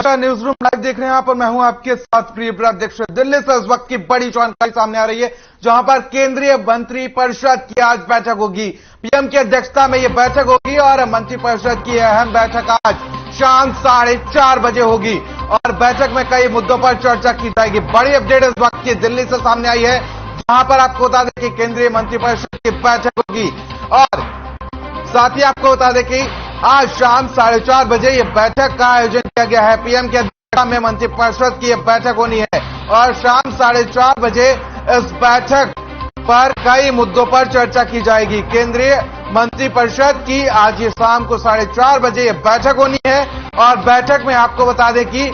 News room live देख रहे हैं आप और मैं हूं आपके साथ प्रिय अध्यक्ष। दिल्ली से इस वक्त की बड़ी जानकारी सामने आ रही है, जहां पर केंद्रीय मंत्री परिषद की आज बैठक होगी। पीएम की अध्यक्षता में यह बैठक होगी और मंत्री परिषद की अहम बैठक आज शाम 4:30 बजे होगी और बैठक में कई मुद्दों पर चर्चा की जाएगी। बड़ी अपडेट इस वक्त की दिल्ली से सामने आई है, जहां पर आपको बता दें कि केंद्रीय मंत्रिपरिषद की बैठक होगी और साथ ही आपको बता दें कि आज शाम 4:30 बजे यह बैठक का आयोजन किया गया है। पीएम की अध्यक्षता में मंत्रिपरिषद की यह बैठक होनी है और शाम 4:30 बजे इस बैठक पर कई मुद्दों पर चर्चा की जाएगी। केंद्रीय मंत्रिपरिषद की आज ये शाम को 4:30 बजे यह बैठक होनी है और बैठक में आपको बता दें कि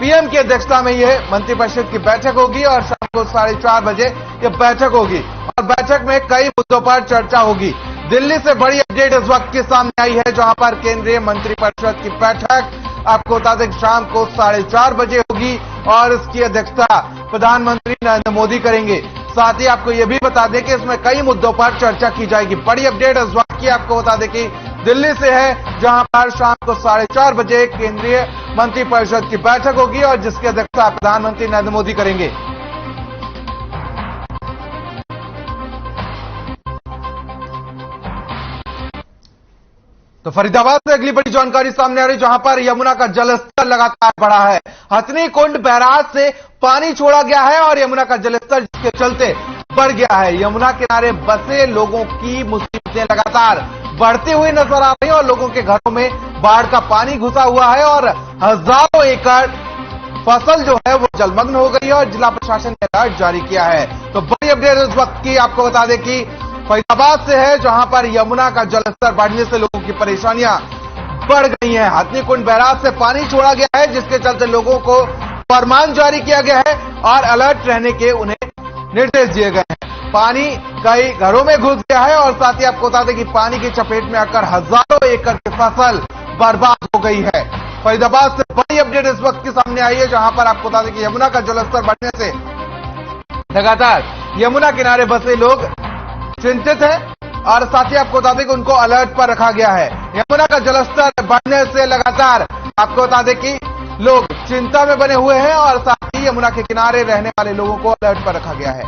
पीएम की अध्यक्षता में यह मंत्रिपरिषद की बैठक होगी और शाम को 4:30 बजे यह बैठक होगी और बैठक में कई मुद्दों पर चर्चा होगी। दिल्ली से बड़ी अपडेट इस वक्त के सामने आई है, जहां पर केंद्रीय मंत्रिपरिषद की बैठक आपको बता दें शाम को 4:30 बजे होगी और इसकी अध्यक्षता प्रधानमंत्री नरेंद्र मोदी करेंगे। साथ ही आपको यह भी बता दें कि इसमें कई मुद्दों पर चर्चा की जाएगी। बड़ी अपडेट इस वक्त की आपको बता दें कि दिल्ली से है, जहां पर शाम को 4:30 बजे केंद्रीय मंत्रिपरिषद की बैठक होगी और जिसकी अध्यक्षता प्रधानमंत्री नरेंद्र मोदी करेंगे। तो फरीदाबाद से अगली बड़ी जानकारी सामने आ रही, जहां पर यमुना का जलस्तर लगातार बढ़ा है। हथनी कुंड बैराज से पानी छोड़ा गया है और यमुना का जलस्तर जिसके चलते बढ़ गया है। यमुना किनारे बसे लोगों की मुसीबतें लगातार बढ़ती हुई नजर आ रही है और लोगों के घरों में बाढ़ का पानी घुसा हुआ है और हजारों एकड़ फसल जो है वो जलमग्न हो गई है और जिला प्रशासन ने अलर्ट जारी किया है। तो बड़ी अपडेट इस वक्त की आपको बता दें कि फरीदाबाद से है, जहां पर यमुना का जलस्तर बढ़ने से लोगों की परेशानियां बढ़ गई हैं। हथनी कुंड बैराज से पानी छोड़ा गया है, जिसके चलते लोगों को फरमान जारी किया गया है और अलर्ट रहने के उन्हें निर्देश दिए गए हैं। पानी कई घरों में घुस गया है और साथ ही आपको बता दें कि पानी की चपेट में आकर हजारों एकड़ की फसल बर्बाद हो गई है। फरीदाबाद से बड़ी अपडेट इस वक्त की सामने आई है, जहां पर आपको बता दें कि यमुना का जलस्तर बढ़ने से लगातार यमुना किनारे बसे लोग चिंतित है और साथ ही आपको बता दें कि उनको अलर्ट पर रखा गया है। यमुना का जलस्तर बढ़ने से लगातार आपको बता दें कि लोग चिंता में बने हुए हैं और साथ ही यमुना के किनारे रहने वाले लोगों को अलर्ट पर रखा गया है।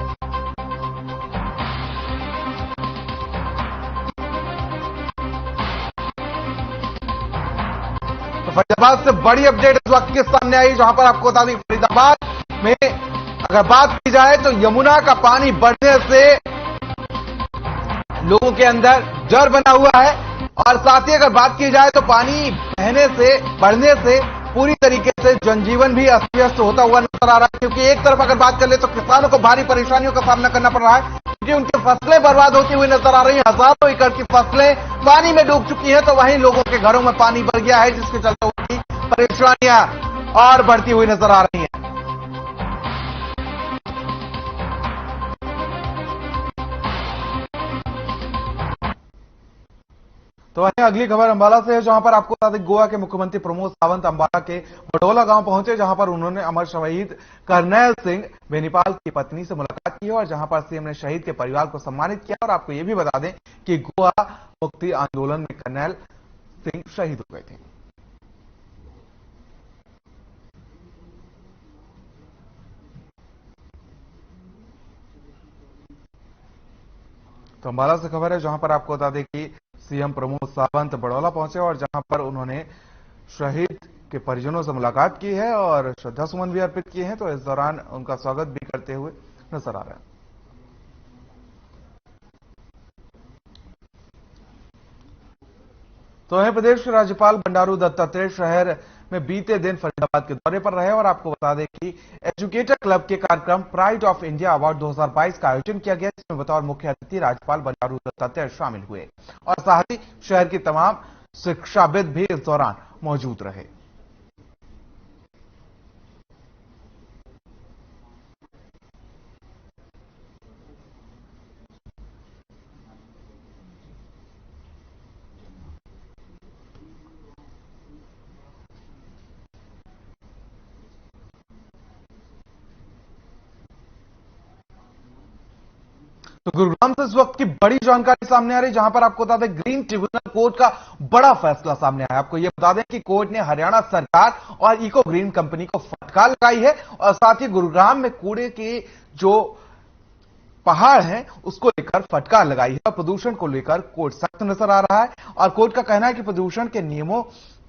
तो फरीदाबाद से बड़ी अपडेट इस वक्त के सामने आई, जहां पर आपको बता दें फरीदाबाद में अगर बात की जाए तो यमुना का पानी बढ़ने से लोगों के अंदर डर बना हुआ है और साथ ही अगर बात की जाए तो पानी बहने से बढ़ने से पूरी तरीके से जनजीवन भी अस्त व्यस्त होता हुआ नजर आ रहा है। क्योंकि एक तरफ अगर बात कर ले तो किसानों को भारी परेशानियों का सामना करना पड़ रहा है, क्योंकि उनकी फसलें बर्बाद होती हुई नजर आ रही हैं। हजारों एकड़ की फसलें पानी में डूब चुकी हैं, तो वहीं लोगों के घरों में पानी भर गया है, जिसके चलते उनकी परेशानियां और बढ़ती हुई नजर आ रही हैं। तो वहीं अगली खबर अंबाला से है, जहां पर आपको बता दें गोवा के मुख्यमंत्री प्रमोद सावंत अंबाला के बडोला गांव पहुंचे, जहां पर उन्होंने अमर शहीद कर्नैल सिंह बेनीपाल की पत्नी से मुलाकात की और जहां पर सीएम ने शहीद के परिवार को सम्मानित किया। और आपको यह भी बता दें कि गोवा मुक्ति आंदोलन में कर्नैल सिंह शहीद हो गए थे। तो अंबाला से खबर है, जहां पर आपको बता दें कि सीएम प्रमोद सावंत बड़ौला पहुंचे और जहां पर उन्होंने शहीद के परिजनों से मुलाकात की है और श्रद्धा सुमन भी अर्पित किए हैं। तो इस दौरान उनका स्वागत भी करते हुए नजर आ रहा है। तो वहीं प्रदेश के राज्यपाल बंडारू दत्तात्रेय शहर में बीते दिन फरीदाबाद के दौरे पर रहे और आपको बता दें कि एजुकेटर क्लब के कार्यक्रम प्राइड ऑफ इंडिया अवार्ड 2022 का आयोजन किया गया, जिसमें बतौर मुख्य अतिथि राज्यपाल बंडारू दत्तात्रेय शामिल हुए और साथ ही शहर की तमाम शिक्षाविद भी इस दौरान मौजूद रहे। तो गुरुग्राम से इस वक्त की बड़ी जानकारी सामने आ रही, जहां पर आपको बता दें ग्रीन ट्रिब्यूनल कोर्ट का बड़ा फैसला सामने आया। आपको यह बता दें कि कोर्ट ने हरियाणा सरकार और इको ग्रीन कंपनी को फटकार लगाई है और साथ ही गुरुग्राम में कूड़े के जो पहाड़ है उसको लेकर फटकार लगाई है और प्रदूषण को लेकर कोर्ट सख्त नजर आ रहा है। और कोर्ट का कहना है कि प्रदूषण के नियमों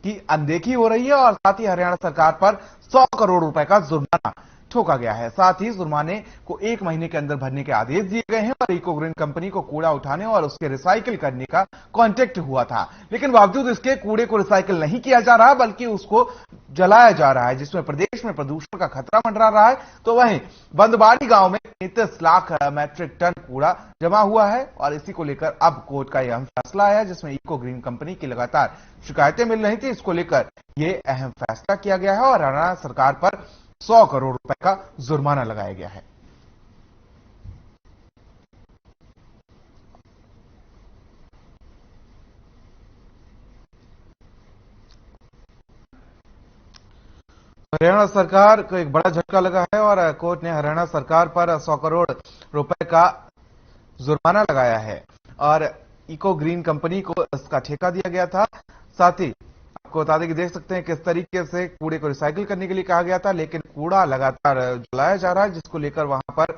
की अनदेखी हो रही है और साथ ही हरियाणा सरकार पर 100 करोड़ रुपए का जुर्माना ठोका गया है। साथ ही जुर्माने को 1 महीने के अंदर भरने के आदेश दिए गए हैं और इको ग्रीन कंपनी को कूड़ा उठाने और उसके रिसाइकिल करने का कॉन्ट्रैक्ट हुआ था, लेकिन बावजूद इसके कूड़े को रिसाइकिल नहीं किया जा रहा बल्कि उसको जलाया जा रहा है, जिसमें प्रदेश में प्रदूषण का खतरा मंडरा रहा है। तो वहीं बंदबाड़ी गांव में 33 लाख मैट्रिक टन कूड़ा जमा हुआ है और इसी को लेकर अब कोर्ट का यह अहम फैसला आया, जिसमें इको ग्रीन कंपनी की लगातार शिकायतें मिल रही थी। इसको लेकर यह अहम फैसला किया गया है और हरियाणा सरकार पर 100 करोड़ रुपए का जुर्माना लगाया गया है। हरियाणा सरकार को एक बड़ा झटका लगा है और कोर्ट ने हरियाणा सरकार पर 100 करोड़ रुपए का जुर्माना लगाया है और इको ग्रीन कंपनी को इसका ठेका दिया गया था। साथ ही आपको बता दें कि देख सकते हैं किस तरीके से कूड़े को रिसाइकिल करने के लिए कहा गया था, लेकिन कूड़ा लगातार जलाया जा रहा है, जिसको लेकर वहां पर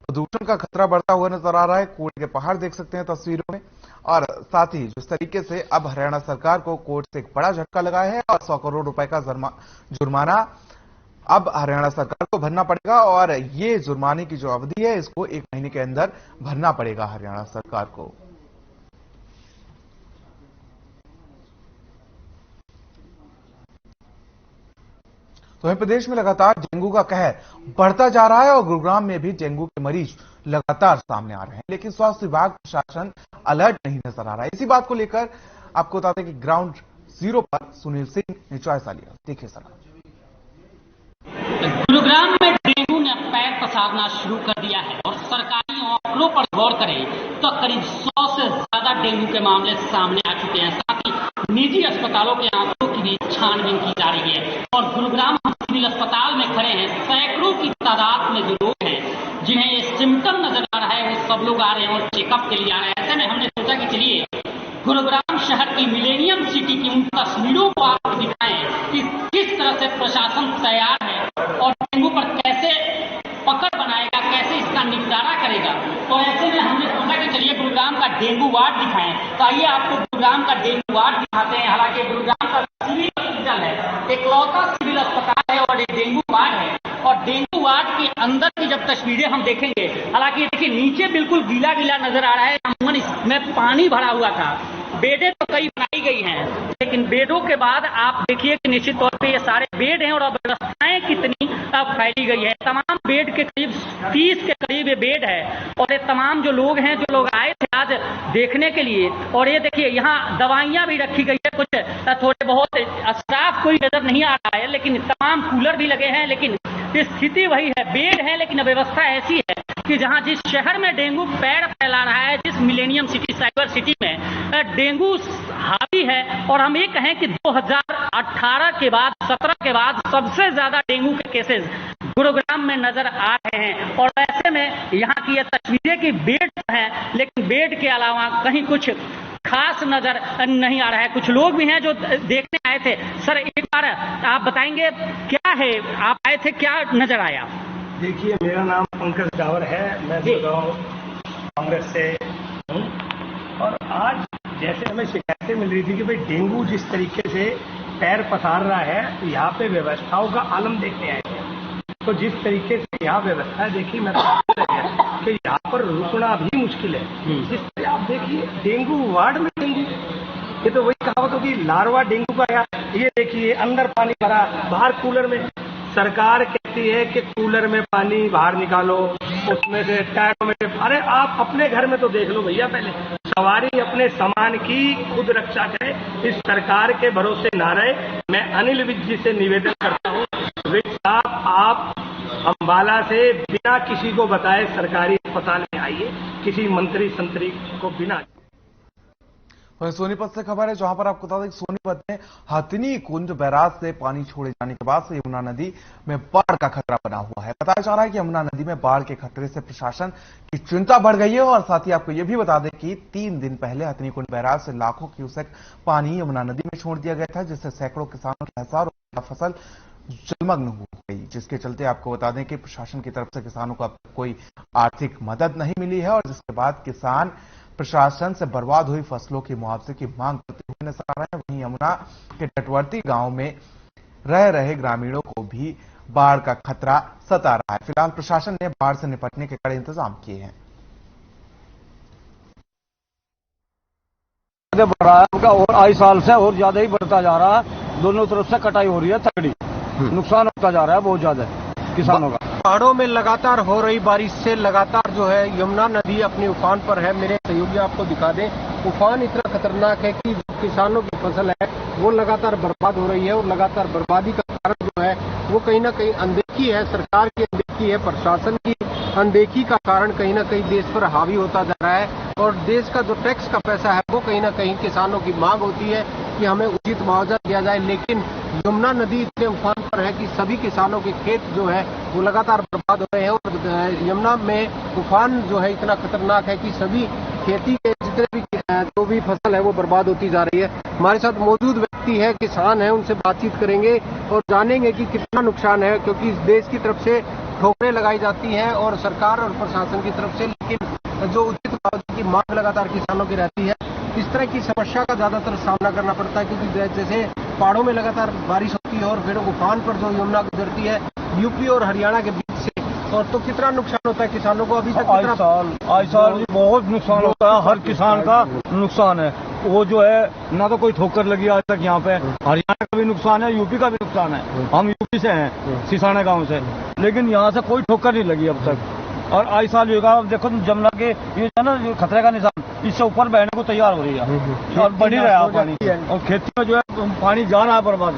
प्रदूषण का खतरा बढ़ता हुआ नजर आ रहा है। कूड़े के पहाड़ देख सकते हैं तस्वीरों में और साथ ही जिस तरीके से अब हरियाणा सरकार को कोर्ट से एक बड़ा झटका लगा है और 100 करोड़ रुपए का जुर्माना अब हरियाणा सरकार को भरना पड़ेगा और ये जुर्माने की जो अवधि है इसको 1 महीने के अंदर भरना पड़ेगा हरियाणा सरकार को। तो वहीं प्रदेश में लगातार डेंगू का कहर बढ़ता जा रहा है और गुरुग्राम में भी डेंगू के मरीज लगातार सामने आ रहे हैं, लेकिन स्वास्थ्य विभाग प्रशासन अलर्ट नहीं नजर आ रहा है। इसी बात को लेकर आपको बताते हैं कि ग्राउंड जीरो पर सुनील सिंह ने जायजा लिया। देखिए सर। गुरुग्राम में डेंगू ने पैर पसारना शुरू कर दिया है और सरकारी आंकड़ों पर गौर करें तो करीब 100 से ज्यादा डेंगू के मामले सामने आ चुके हैं। साथ ही निजी अस्पतालों के आंकड़ों की भी छानबीन की जा रही है और गुरुग्राम सिविल अस्पताल में खड़े हैं सैकड़ों की तादाद में जो लोग हैं जिन्हें ये सिम्टम नजर आ रहा है, वो सब लोग आ रहे हैं और चेकअप के लिए आ रहे हैं। ऐसे में हमने सोचा कि चलिए गुरुग्राम शहर की मिलेनियम सिटी की उन तस्वीरों को आपको दिखाएं कि किस तरह से प्रशासन तैयार है और डेंगू पर कैसे पकड़ बनाएगा, कैसे इसका निपटारा करेगा। तो ऐसे में हमने सोचा कि चलिए गुरुग्राम का डेंगू वार्ड दिखाएं। तो आइए आपको गुरुग्राम का डेंगू वार्ड दिखाते हैं। हालांकि गुरुग्राम का सिविल हॉस्पिटल है, एकलौता सिविल अस्पताल है और एक डेंगू वार्ड है और डेंगू वार्ड के अंदर की जब तस्वीरें हम देखेंगे, हालांकि देखिए नीचे बिल्कुल गीला गीला नजर आ रहा है, इसमें पानी भरा हुआ था। बेडें तो कई बनाई गई हैं, लेकिन बेडों के बाद आप देखिए कि निश्चित तौर पे ये सारे बेड हैं और व्यवस्थाएं कितनी फैली गई है। तमाम बेड के करीब 30 के करीब ये बेड है और ये तमाम जो लोग हैं, जो लोग आए थे आज देखने के लिए, और ये देखिए यहाँ दवाइयां भी रखी गई है। कुछ थोड़े बहुत स्टाफ कोई नजर नहीं आ रहा है, लेकिन तमाम कूलर भी लगे हैं, लेकिन स्थिति वही है, बेड है लेकिन व्यवस्था ऐसी है कि जहां जिस शहर में डेंगू पैर फैला रहा है, जिस मिलेनियम सिटी साइबर सिटी में डेंगू हावी है और हम ये कहें कि 2018 के बाद 17 के बाद सबसे ज्यादा डेंगू के केसेस गुरुग्राम में नजर आ रहे हैं। और ऐसे में यहाँ की ये तस्वीरें की बेड है, लेकिन बेड के अलावा कहीं कुछ खास नजर नहीं आ रहा है। कुछ लोग भी हैं जो देखने आए थे। सर एक बार आप बताएंगे क्या है, आप आए थे, क्या नजर आया? देखिए मेरा नाम पंकज डावर है, मैं गुरुग्राम कांग्रेस से हूँ और आज जैसे हमें शिकायतें मिल रही थी कि भाई डेंगू जिस तरीके से पैर पसार रहा है, तो यहाँ पे व्यवस्थाओं का आलम देखने आए थे। तो जिस तरीके से यहाँ व्यवस्था है, देखिए मैं कि यहाँ पर रुकना भी मुश्किल है। जिस तरह आप देखिए डेंगू वार्ड में डेंगू, ये तो वही कहावत होगी लार्वा डेंगू का। ये देखिए अंदर पानी भरा, बाहर कूलर में। सरकार कहती है कि कूलर में पानी बाहर निकालो, उसमें से टैंकों में। अरे आप अपने घर में तो देख लो भैया, पहले सवारी अपने सामान की खुद रक्षा करे, इस सरकार के भरोसे ना रहे। मैं अनिल विज जी से निवेदन करता हूँ, विज साहब आप अंबाला से बिना किसी को बताए सरकारी अस्पताल में आइए, किसी मंत्री संतरी को बिना। वहीं सोनीपत से खबर है, जहां पर आपको बता दें कि सोनीपत में हथिनी कुंड बैराज से पानी छोड़े जाने के बाद से यमुना नदी में बाढ़ का खतरा बना हुआ है। बताया जा रहा है कि यमुना नदी में बाढ़ के खतरे से प्रशासन की चिंता बढ़ गई है। और साथ ही आपको यह भी बता दें कि 3 दिन पहले हथिनी कुंड बैराज से लाखों क्यूसेक पानी यमुना नदी में छोड़ दिया गया था, जिससे सैकड़ों किसानों की हजारों फसल जलमग्न हो गई, जिसके चलते आपको बता दें कि प्रशासन की तरफ से किसानों को अब तक कोई आर्थिक मदद नहीं मिली है। और जिसके बाद किसान प्रशासन से बर्बाद हुई फसलों की मुआवजे की मांग करते हुए नजर आ रहे हैं। वहीं यमुना के तटवर्ती गांव में रह रहे ग्रामीणों को भी बाढ़ का खतरा सता रहा है। फिलहाल प्रशासन ने बाढ़ से निपटने के कड़े इंतजाम किए हैं। बढ़ रहा है और आई साल से और ज्यादा ही बढ़ता जा रहा है। दोनों तरफ से कटाई हो रही है, तगड़ी नुकसान होता जा रहा है बहुत ज्यादा किसानों का। पहाड़ों में लगातार हो रही बारिश से लगातार जो है यमुना नदी अपने उफान पर है। मेरे सहयोगी आपको दिखा दें, उफान इतना खतरनाक है कि किसानों की फसल है वो लगातार बर्बाद हो रही है। और लगातार बर्बादी का कारण जो है वो कहीं ना कहीं अनदेखी है, सरकार की अनदेखी है, प्रशासन की अनदेखी का कारण कहीं ना कहीं देश पर हावी होता जा रहा है। और देश का जो टैक्स का पैसा है वो कहीं ना कहीं किसानों की मांग होती है कि हमें उचित मुआवजा दिया जाए। लेकिन यमुना नदी इतने उफान पर है कि सभी किसानों के खेत जो है वो लगातार बर्बाद हो रहे हैं। और यमुना में उफान जो है इतना खतरनाक है कि सभी खेती के जितने भी जो भी फसल है वो बर्बाद होती जा रही है। हमारे साथ मौजूद व्यक्ति है, किसान है, उनसे बातचीत करेंगे और जानेंगे कि कितना नुकसान है, क्योंकि इस देश की तरफ से ठोकरें लगाई जाती हैं और सरकार और प्रशासन की तरफ से, लेकिन जो उचित मुआवजे की मांग लगातार किसानों की रहती है। इस तरह की समस्या का ज्यादातर सामना करना पड़ता है, क्योंकि जैसे पहाड़ों में लगातार बारिश होती है और फिर उफान पर जो यमुना गुजरती है यूपी और हरियाणा के बीच से, और तो कितना नुकसान होता है किसानों को अभी तक? आई साल बहुत नुकसान होता है, हर किसान का नुकसान है। वो जो है ना तो कोई ठोकर लगी आज तक यहाँ पे। हरियाणा का भी नुकसान है, यूपी का भी नुकसान है। हम यूपी से हैं, सिसाना गांव से, लेकिन यहाँ से कोई ठोकर नहीं लगी अब तक। और आई साल होगा, अब देखो जमुना के ये है ना जो खतरे का निशान, इससे ऊपर बहने को तैयार हो रही है और बढ़ ही रहा है पानी। और खेती में जो है पानी जा रहा है बर्बाद,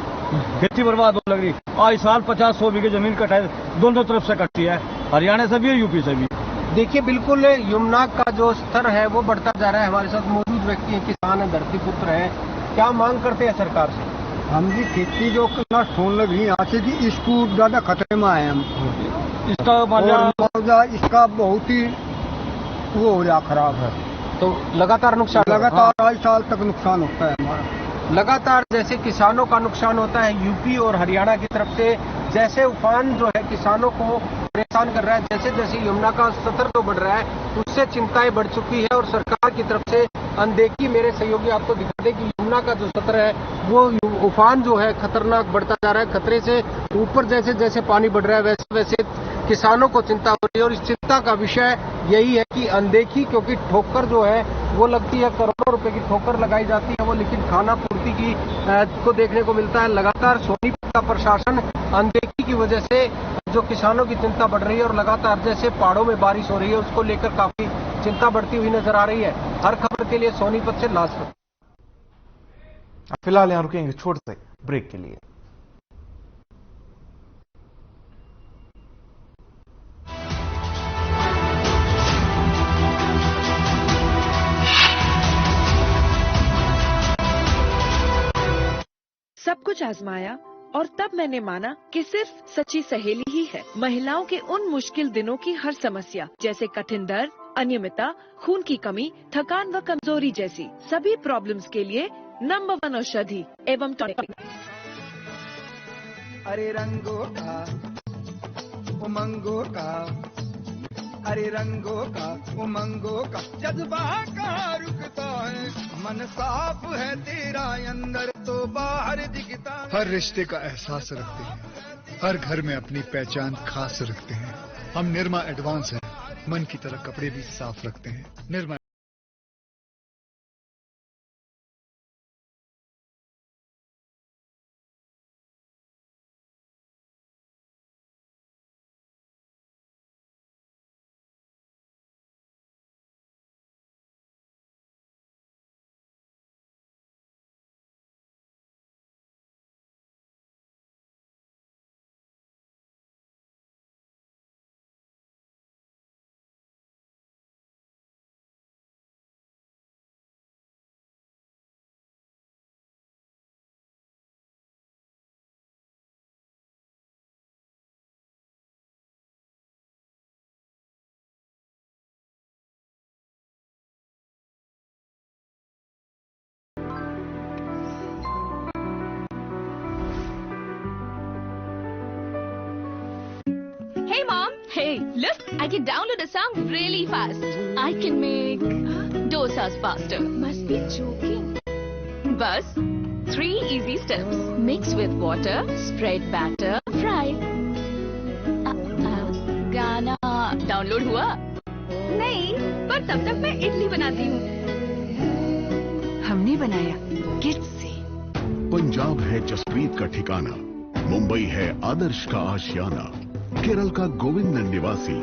खेती बर्बाद होने लग रही। आई साल 50-100 बीघे जमीन कटाई दोनों तरफ से कटती है, हरियाणा से भी है, यूपी से भी। देखिए, बिल्कुल यमुना का जो स्तर है वो बढ़ता जा रहा है। हमारे साथ मौजूद व्यक्ति हैं, किसान है, धरती पुत्र है, क्या मांग करते हैं सरकार से? हम भी खेती जो नष्ट होने लगी यहाँ से कि इसको ज्यादा खतरे में आए हम। इसका मुआवजा इसका बहुत ही वो हो रहा खराब है। तो लगातार नुकसान, लगातार 2 साल तक नुकसान होता है हमारा। लगातार जैसे किसानों का नुकसान होता है यूपी और हरियाणा की तरफ से, जैसे उफान जो है किसानों को परेशान कर रहा है, जैसे जैसे यमुना का स्तर जो बढ़ रहा है उससे चिंताएं बढ़ चुकी है और सरकार की तरफ से अनदेखी। मेरे सहयोगी आपको दिखा दें कि यमुना का जो स्तर है वो उफान जो है खतरनाक बढ़ता जा रहा है। खतरे से ऊपर जैसे जैसे पानी बढ़ रहा है वैसे वैसे किसानों को चिंता हो रही है। और इस चिंता का विषय यही है कि अनदेखी, क्योंकि ठोकर जो है वो लगती है, करोड़ों रुपए की ठोकर लगाई जाती है वो, लेकिन खाना पूर्ति की को देखने को मिलता है। लगातार सोनीपत का प्रशासन अनदेखी की वजह से जो किसानों की चिंता बढ़ रही है और लगातार जैसे पहाड़ों में बारिश हो रही है उसको लेकर काफी चिंता बढ़ती हुई नजर आ रही है। हर खबर के लिए सोनीपत से लाजपत। फिलहाल यहां रुकेंगे छोटे से ब्रेक के लिए। सब कुछ आजमाया और तब मैंने माना कि सिर्फ सच्ची सहेली ही है महिलाओं के उन मुश्किल दिनों की हर समस्या, जैसे कठिन दर्द, अनियमितता, खून की कमी, थकान व कमजोरी जैसी सभी प्रॉब्लम्स के लिए नंबर 1 औषधि एवं टॉनिक। अरे रंगों का उमंगों का, अरे रंगों का उमंगों का जज्बा कहाँ रुकता है, मन साफ है तेरा अंदर तो बाहर दिखता है। हर रिश्ते का एहसास रखते हैं, हर घर में अपनी पहचान खास रखते हैं। हम निर्मा एडवांस हैं, मन की तरह कपड़े भी साफ रखते हैं। Nirma Hey mom. Hey, look, I can download a song really fast. I can make dosas faster. Must be joking. Bus, 3 easy steps. Mix with water, spread batter, fry. गाना डाउनलोड हुआ? नहीं, पर तब तक मैं इडली बनाती हूँ। हमने बनाया किड्स से। पंजाब है जसप्रीत का ठिकाना, मुंबई है आदर्श का आशियाना, केरल का गोविंद निवासी,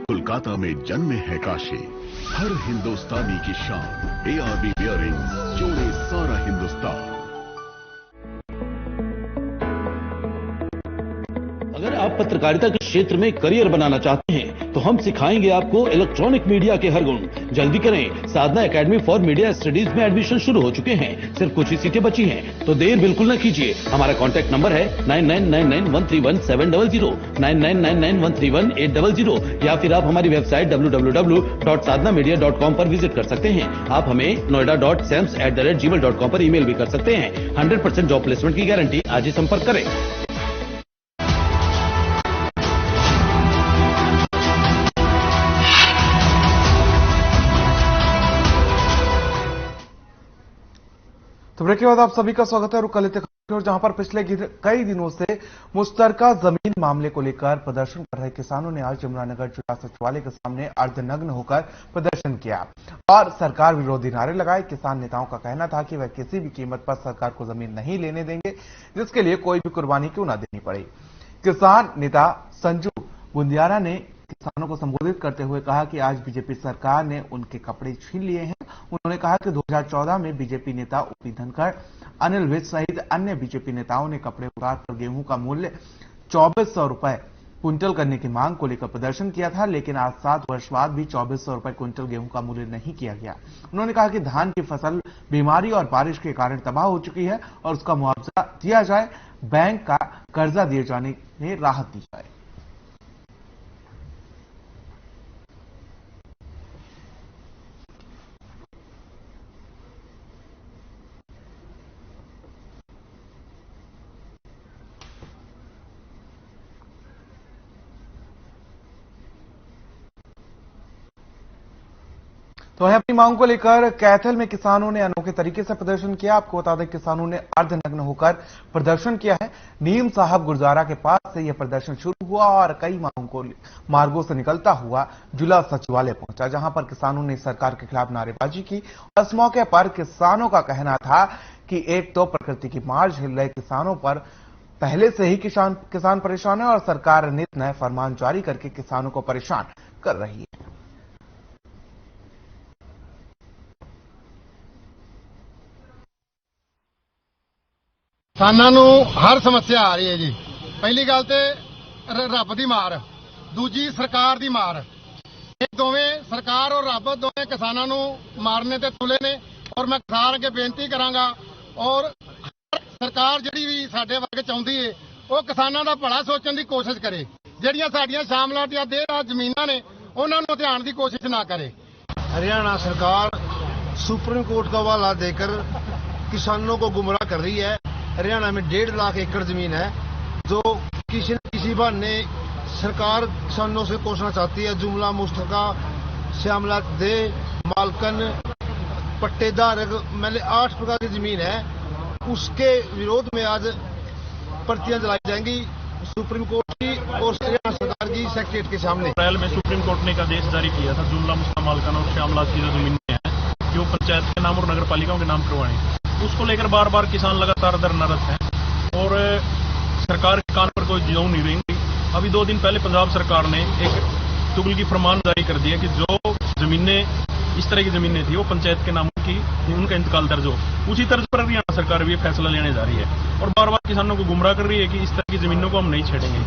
कोलकाता में जन्मे है काशी। हर हिंदुस्तानी की शान, ARB बियरिंग्स जोड़े सारा हिंदुस्तान। अगर आप पत्रकारिता के क्षेत्र में करियर बनाना चाहते हैं तो हम सिखाएंगे आपको इलेक्ट्रॉनिक मीडिया के हर गुण। जल्दी करें, साधना एकेडमी फॉर मीडिया स्टडीज में एडमिशन शुरू हो चुके हैं, सिर्फ कुछ ही सीटें बची हैं, तो देर बिल्कुल न कीजिए। हमारा कॉन्टैक्ट नंबर है 9999131700, 9999131800, या फिर आप हमारी वेबसाइट www.sadhnamedia.com पर विजिट कर सकते हैं। आप हमें noida.sams@gmail.com पर ईमेल भी कर सकते हैं। 100% जॉब प्लेसमेंट की गारंटी। आज ही संपर्क करें। तो ब्रेक के बाद आप सभी का स्वागत है। रुक लेते हैं, जहां पर पिछले कई दिनों से मुश्तरका जमीन मामले को लेकर प्रदर्शन कर रहे किसानों ने आज यमुनानगर जिला सचिवालय के सामने अर्धनग्न होकर प्रदर्शन किया और सरकार विरोधी नारे लगाए। किसान नेताओं का कहना था कि वह किसी भी कीमत पर सरकार को जमीन नहीं लेने देंगे, जिसके लिए कोई भी कुर्बानी क्यों न देनी पड़े। किसान नेता संजू बुंदियारा ने किसानों को संबोधित करते हुए कहा कि आज बीजेपी सरकार ने उनके कपड़े छीन लिए हैं। उन्होंने कहा कि 2014 में बीजेपी नेता ओपी धनखड़, अनिल विज सहित अन्य बीजेपी नेताओं ने कपड़े उतारकर गेहूं का मूल्य 2400 रुपए क्विंटल करने की मांग को लेकर प्रदर्शन किया था, लेकिन आज 7 वर्ष बाद भी 2400 रुपए क्विंटल गेहूं का मूल्य नहीं किया गया। उन्होंने कहा कि धान की फसल बीमारी और बारिश के कारण तबाह हो चुकी है और उसका मुआवजा दिया जाए, बैंक का कर्जा दिए जाने में राहत दी जाए। तो वहीं अपनी मांग को लेकर कैथल में किसानों ने अनोखे तरीके से प्रदर्शन किया। आपको बता दें, किसानों ने अर्धनग्न होकर प्रदर्शन किया है। नीम साहब गुरुद्वारा के पास से यह प्रदर्शन शुरू हुआ और कई मार्गों से निकलता हुआ जिला सचिवालय पहुंचा, जहां पर किसानों ने सरकार के खिलाफ नारेबाजी की। इस मौके पर किसानों का कहना था कि एक तो प्रकृति की मार झेल रहे किसानों पर पहले से ही किसान परेशान है और सरकार नित नए फरमान जारी करके किसानों को परेशान कर रही है। किसानां ਨੂੰ हर समस्या आ रही है जी। पहली गल ते रब दी मार, दूजी सरकार दी मार। ये दोवें सरकार और रब दोवें किसानां ਨੂੰ मारने ते तुले ने और मैं किसान अगे बेनती करांगा और सरकार जिहड़ी भी साडे वर्ग चाहुंदी है वो किसानां दा भला सोचण दी कोशिश करे। जिहड़ियां साडीਆਂ शामलात या देहराज ਜ਼ਮੀਨਾਂ ने उन्हां ਨੂੰ ਧਿਆਨ ਦੀ कोशिश ना करे। हरियाणा सरकार सुप्रीम कोर्ट का हवाला देकर किसानों को गुमराह कर रही है। हरियाणा में 1.5 लाख एकड़ जमीन है जो किसी न किसी बहाने सरकार किसानों से कोसना चाहती है। जुमला मुस्तका श्यामला दे मालकन पट्टेदारक मैंने 8 प्रकार की जमीन है, उसके विरोध में आज पर्चियां जलाई जाएंगी सुप्रीम कोर्ट की और हरियाणा सरकार की सेक्रेटरीट के सामने। अप्रैल में सुप्रीम कोर्ट ने एक आदेश जारी किया था जुमला मुस्तका मालकन और श्यामला की जो जमीन है कि वो पंचायत के नाम और नगर पालिकाओं के नाम करवाएं। उसको लेकर बार बार किसान लगातार धरनारत हैं और सरकार के कान पर कोई जौ नहीं रहेंगी। अभी 2 दिन पहले पंजाब सरकार ने एक तुगलकी फरमान जारी कर दिया कि जो जमीनें इस तरह की जमीनें थी वो पंचायत के नामों की उनका इंतकाल दर्ज हो। उसी तर्ज पर हरियाणा सरकार भी फैसला लेने जा रही है और बार बार किसानों को गुमराह कर रही है कि इस तरह की जमीनों को हम नहीं छेड़ेंगे।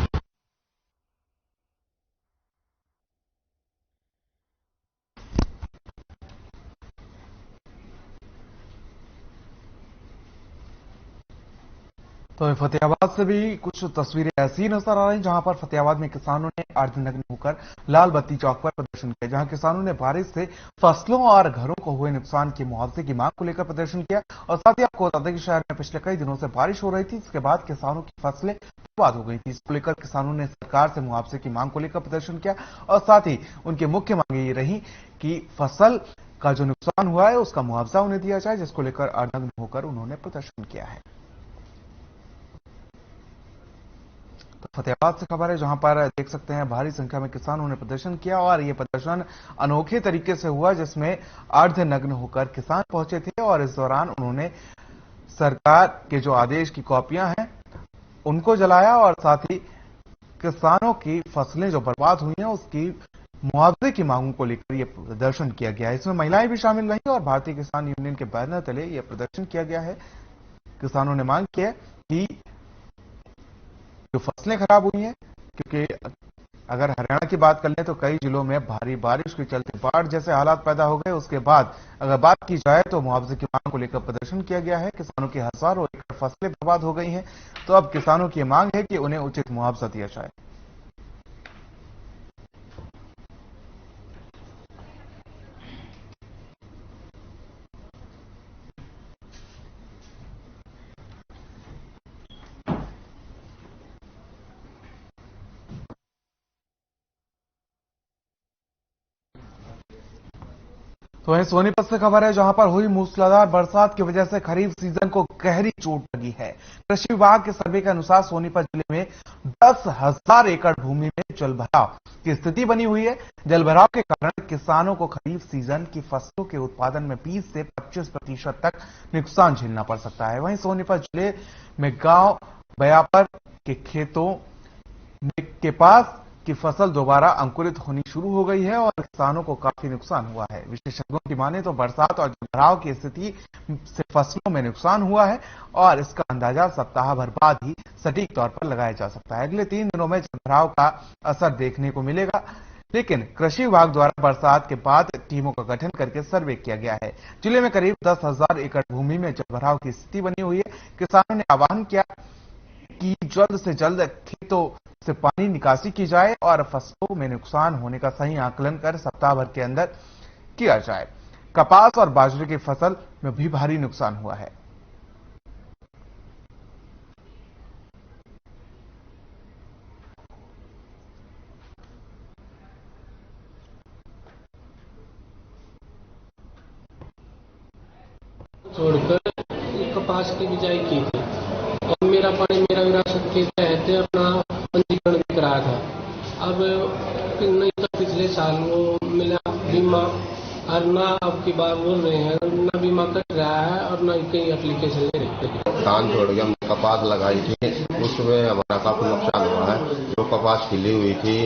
तो फतेहाबाद से भी कुछ तस्वीरें ऐसी नजर आ रही जहां पर फतेहाबाद में किसानों ने अर्धनग्न होकर लाल बत्ती चौक पर प्रदर्शन किया, जहां किसानों ने बारिश से फसलों और घरों को हुए नुकसान के मुआवजे की मांग को लेकर प्रदर्शन किया। और साथ ही आपको बता दें कि शहर में पिछले कई दिनों से बारिश हो रही थी, इसके बाद किसानों की फसलें बर्बाद हो गई थी। इसको लेकर किसानों ने सरकार से मुआवजे की मांग को लेकर प्रदर्शन किया और साथ ही उनकी मुख्य मांगे ये रही कि फसल का जो नुकसान हुआ है उसका मुआवजा उन्हें दिया जाए, जिसको लेकर अर्धनग्न होकर उन्होंने प्रदर्शन किया है। तो फतेहाबाद से खबर है जहां पर देख सकते हैं भारी संख्या में किसानों ने प्रदर्शन किया और यह प्रदर्शन अनोखे तरीके से हुआ, जिसमें अर्धनग्न होकर किसान पहुंचे थे और इस दौरान उन्होंने सरकार के जो आदेश की कॉपियां हैं उनको जलाया और साथ ही किसानों की फसलें जो बर्बाद हुई हैं उसकी मुआवजे की मांगों को लेकर यह प्रदर्शन किया गया है। इसमें महिलाएं भी शामिल रही और भारतीय किसान यूनियन के बैनर तले यह प्रदर्शन किया गया है। किसानों ने मांग की है कि जो फसलें खराब हुई हैं, क्योंकि अगर हरियाणा की बात कर लें तो कई जिलों में भारी बारिश के चलते बाढ़ जैसे हालात पैदा हो गए। उसके बाद अगर बात की जाए तो मुआवजे की मांग को लेकर प्रदर्शन किया गया है। किसानों की हजारों एकड़ फसलें बर्बाद हो गई हैं, तो अब किसानों की मांग है कि उन्हें उचित मुआवजा दिया जाए। तो वहीं सोनीपत से खबर है जहां पर हुई मूसलाधार बरसात की वजह से खरीफ सीजन को गहरी चोट लगी है। कृषि विभाग के सर्वे के अनुसार सोनीपत जिले में 10,000 एकड़ भूमि में जलभराव की स्थिति बनी हुई है। जलभराव के कारण किसानों को खरीफ सीजन की फसलों के उत्पादन में 20 से 25% तक नुकसान झेलना पड़ सकता है। वहीं सोनीपत जिले में गांव बयापर के खेतों के पास की फसल दोबारा अंकुरित होनी शुरू हो गई है और किसानों को काफी नुकसान हुआ है। विशेषज्ञों की माने तो बरसात और जलभराव की स्थिति से फसलों में नुकसान हुआ है और इसका अंदाजा सप्ताह भर बाद ही सटीक तौर पर लगाया जा सकता है। अगले 3 दिनों में जलभराव का असर देखने को मिलेगा, लेकिन कृषि विभाग द्वारा बरसात के बाद टीमों का गठन करके सर्वे किया गया है। जिले में करीब 10,000 एकड़ भूमि में जलभराव की स्थिति बनी हुई है। किसानों ने आह्वान किया कि जल्द से जल्द खेतों से पानी निकासी की जाए और फसलों में नुकसान होने का सही आकलन कर सप्ताह भर के अंदर किया जाए। कपास और बाजरे की फसल में भी भारी नुकसान हुआ है। छोड़कर कपास की बिजाई की थी और मेरा पानी मेरा विरासत के तहत अपना पंजीकरण भी कराया था। अब नहीं तो पिछले साल वो मिला बीमा और ना अब की बार बोल रहे हैं ना बीमा कट रहा है और ना कहीं एप्लीकेशन ले रहे हैं। धान छोड़ के हमने कपास लगाई थी, उसमें हमारा काफी नुकसान हुआ है। जो कपास खिली हुई थी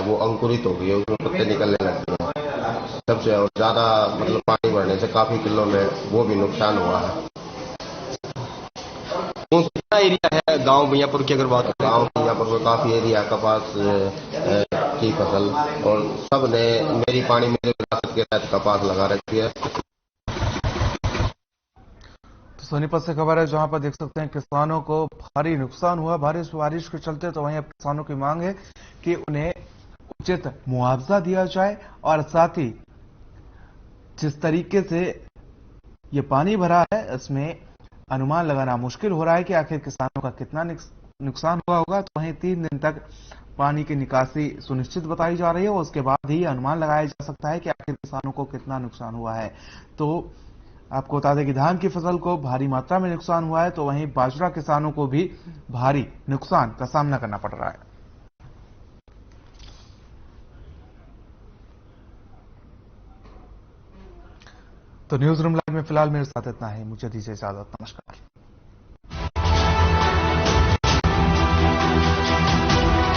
वो अंकुरित हो गई है, उसमें पत्ते निकलने लग गए हैं। सबसे और ज्यादा मतलब पानी बढ़ने से काफी किलो में वो भी नुकसान हुआ है। एरिया है गांव भैयापुर की, अगर बात करें गांव भैयापुर में काफी एरिया कपास की फसल और सब ने मेरी पानी मेरे विरासत के तहत कपास लगा रखी है। तो सोनीपत से खबर है जहां पर देख सकते हैं किसानों को भारी नुकसान हुआ बारिश के चलते। तो वहीं अब किसानों की मांग है कि उन्हें उचित मुआवजा दिया जाए और साथ ही जिस तरीके से ये पानी भरा है इसमें अनुमान लगाना मुश्किल हो रहा है कि आखिर किसानों का कितना नुकसान हुआ होगा। तो वहीं 3 दिन तक पानी की निकासी सुनिश्चित बताई जा रही है और उसके बाद ही अनुमान लगाया जा सकता है कि आखिर किसानों को कितना नुकसान हुआ है। तो आपको बता दें कि धान की फसल को भारी मात्रा में नुकसान हुआ है, तो वहीं बाजरा किसानों को भी भारी नुकसान का सामना करना पड़ रहा है। तो न्यूज रूम लाइव में फिलहाल मेरे साथ इतना है, मुझे दीजिए इजाजत, नमस्कार।